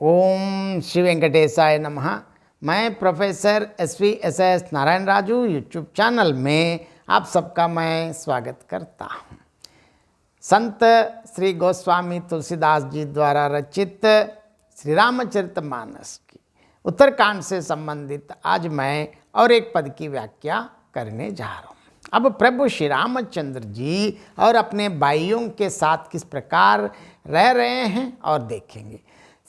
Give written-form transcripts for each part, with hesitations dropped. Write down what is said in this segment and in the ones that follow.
ओम श्री वेंकटेशाय नमः। मैं professor SV SS Narayan Raju YouTube channel में आप सबका मैं स्वागत करता हूँ। संत श्री गोस्वामी तुलसीदास जी द्वारा रचित श्री रामचरितमानस की उत्तरकांड से संबंधित आज मैं और एक पद की व्याख्या करने जा रहा हूँ। अब प्रभु श्री रामचंद्र जी और अपने भाइयों के साथ किस प्रकार रह रहे हैं और देखेंगे।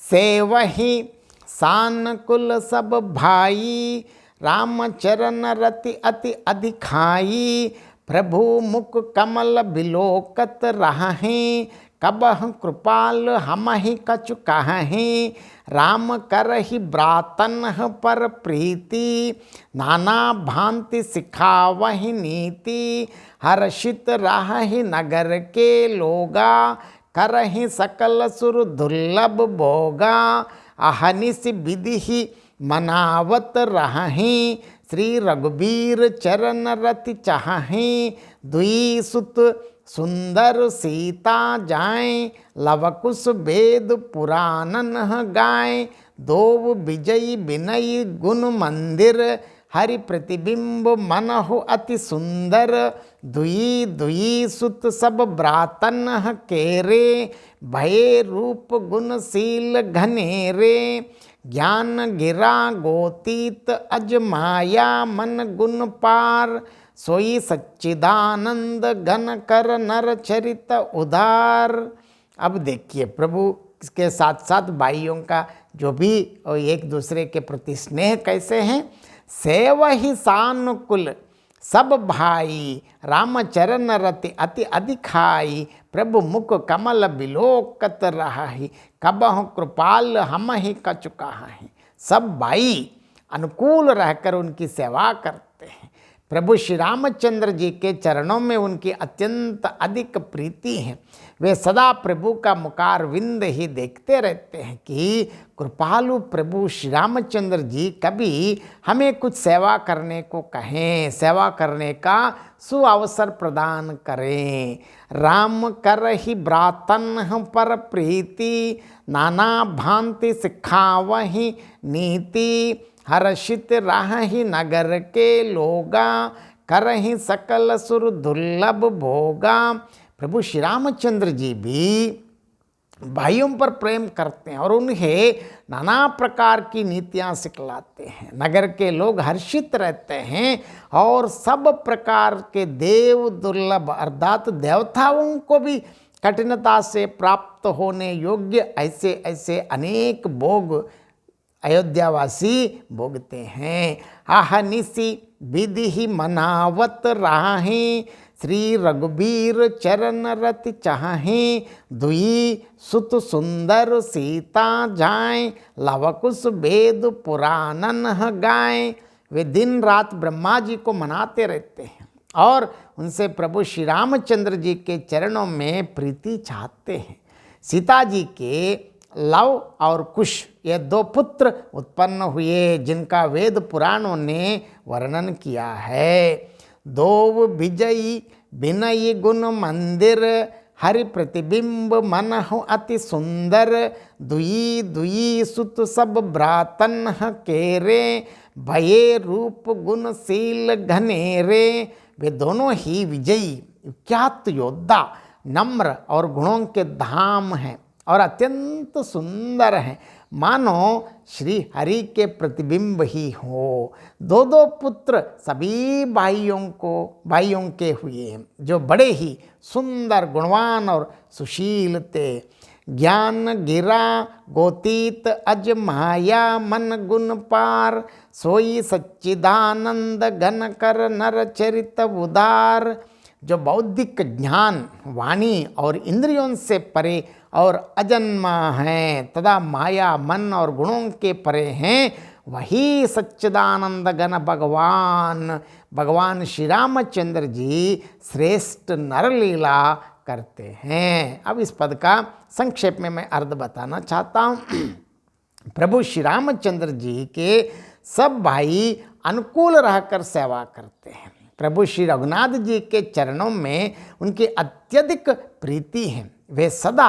से वही सानकुल सब भाई, राम चरण रति अति अधिखाई। प्रभु मुख कमल बिलोकत रहीं, कबह कृपाल हमहि कछु कहहीं। राम करहि ब्रातन पर प्रीति, नाना भांति सिखावहि नीति। हर्षित रहहि नगर के लोगा, करहि सकल सुर दुर्लभ भोगा। अहनिस विधि मनावत रहहीं, श्री रघुबीर चरण रति चाहीं। दुई सुत सुंदर सीता जाएं, लवकुश वेद पुराणन गाएं। दो विजयी विनयी गुण मंदिर, हरि प्रतिबिंब मनहु अति सुंदर। दुई दुई सुत सब ब्रातन केरे, भये रूप गुणशील घनेरे। ज्ञान गिरा गोतीत अजमाया, मन गुण पार। सोई सच्चिदानंद घन कर नर चरित उदार। अब देखिए प्रभु के साथ साथ भाइयों का जो भी एक दूसरे के प्रति स्नेह कैसे हैं। सेवहि सानुकुल सब भाई, रामचरण रति अति अधिखाई। प्रभु मुख कमल बिलोकत रही, कबहु कृपाल हमहि कछु कहहीं। सब भाई अनुकूल रहकर उनकी सेवा करते हैं। प्रभु श्री रामचंद्र जी के चरणों में उनकी अत्यंत अधिक प्रीति है। वे सदा प्रभु का मुखारविंद ही देखते रहते हैं कि कृपालु प्रभु श्री रामचंद्र जी कभी हमें कुछ सेवा करने को कहें, सेवा करने का सुअवसर प्रदान करें। राम करहि ब्रातन पर प्रीति, नाना भांति सिखावहि नीति। हर्षित रहहि नगर के लोगा, करहि सकल सुर दुर्लभ भोगा। प्रभु श्री रामचंद्र जी भी भाइयों पर प्रेम करते हैं और उन्हें नाना प्रकार की नीतियां सिखलाते हैं। नगर के लोग हर्षित रहते हैं और सब प्रकार के देव दुर्लभ अर्थात देवताओं को भी कठिनता से प्राप्त होने योग्य ऐसे ऐसे अनेक भोग अयोध्यावासी भोगते हैं। अहनिसी विधि मनावत राहीं, श्री रघुबीर चरण रति चाहीं। दुई सुत सुंदर सीता जाएं, लवकुश वेद पुराणन गाएं। वे दिन रात ब्रह्मा जी को मनाते रहते हैं और उनसे प्रभु श्री रामचंद्र जी के चरणों में प्रीति चाहते हैं। सीता जी के लव और कुश ये दो पुत्र उत्पन्न हुए जिनका वेद पुराणों ने वर्णन किया है। दो विजयी विनयी गुण मंदिर, हरि प्रतिबिंब मनहु अति सुंदर। दुई दुई सुत सब ब्रातन केरे, भये रूप गुणशील घनेरे। वे दोनों ही विजयी विख्यात योद्धा, नम्र और गुणों के धाम हैं और अत्यंत सुंदर हैं, मानो श्री हरि के प्रतिबिंब ही हो। दो दो पुत्र सभी भाइयों के हुए जो बड़े ही सुंदर गुणवान और सुशील थे। ज्ञान गिरा गोतीत अजमाया, मन गुण पार। सोई सच्चिदानंद घन कर नर चरित उदार। जो बौद्धिक ज्ञान वाणी और इंद्रियों से परे और अजन्मा हैं तथा माया मन और गुणों के परे हैं, वही सच्चिदानंद घन भगवान श्री रामचंद्र जी श्रेष्ठ नरलीला करते हैं। अब इस पद का संक्षेप में मैं अर्थ बताना चाहता हूँ। प्रभु श्री रामचंद्र जी के सब भाई अनुकूल रहकर सेवा करते हैं। प्रभु श्री रघुनाथ जी के चरणों में उनकी अत्यधिक प्रीति है। वे सदा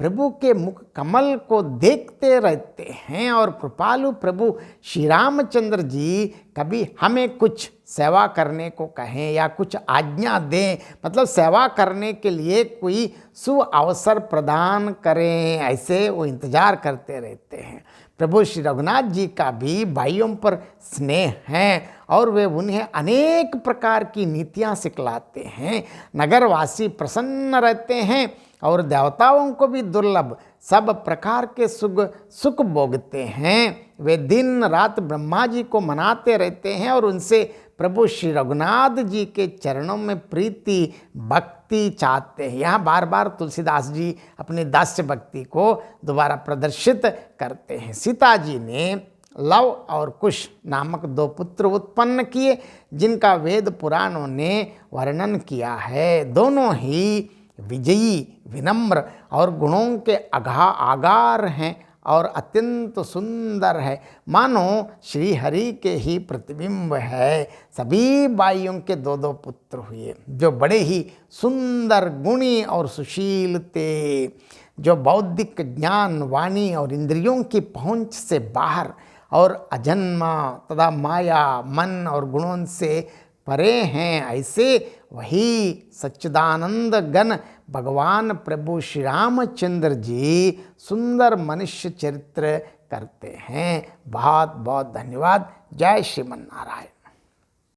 प्रभु के मुख कमल को देखते रहते हैं। और कृपालु प्रभु श्री रामचंद्र जी कभी हमें कुछ सेवा करने को कहें या कुछ आज्ञा दें, मतलब सेवा करने के लिए कोई शुभ अवसर प्रदान करें, ऐसे वो इंतजार करते रहते हैं। प्रभु श्री रघुनाथ जी का भी भाइयों पर स्नेह है और वे उन्हें अनेक प्रकार की नीतियाँ सिखलाते हैं। नगरवासी प्रसन्न रहते हैं और देवताओं को भी दुर्लभ सब प्रकार के सुख भोगते हैं। वे दिन रात ब्रह्मा जी को मनाते रहते हैं और उनसे प्रभु श्री रघुनाथ जी के चरणों में प्रीति भक्ति चाहते हैं। यहाँ बार बार तुलसीदास जी अपनी दास्य भक्ति को दोबारा प्रदर्शित करते हैं। सीता जी ने लव और कुश नामक 2 पुत्र उत्पन्न किए, जिनका वेद पुराणों ने वर्णन किया है। दोनों ही विजयी, विनम्र और गुणों के आगार हैं और अत्यंत सुंदर है, मानो श्री हरि के ही प्रतिबिंब है। सभी भाइयों के 2 पुत्र हुए, जो बड़े ही सुंदर, गुणी और सुशील थे, जो बौद्धिक ज्ञान, वाणी और इंद्रियों की पहुंच से बाहर और अजन्मा तथा माया, मन और गुणों से परे हैं। ऐसे वही सच्चिदानंद घन भगवान प्रभु श्री रामचंद्र जी सुंदर मनुष्य चरित्र करते हैं। बहुत बहुत धन्यवाद। जय श्रीमन नारायण।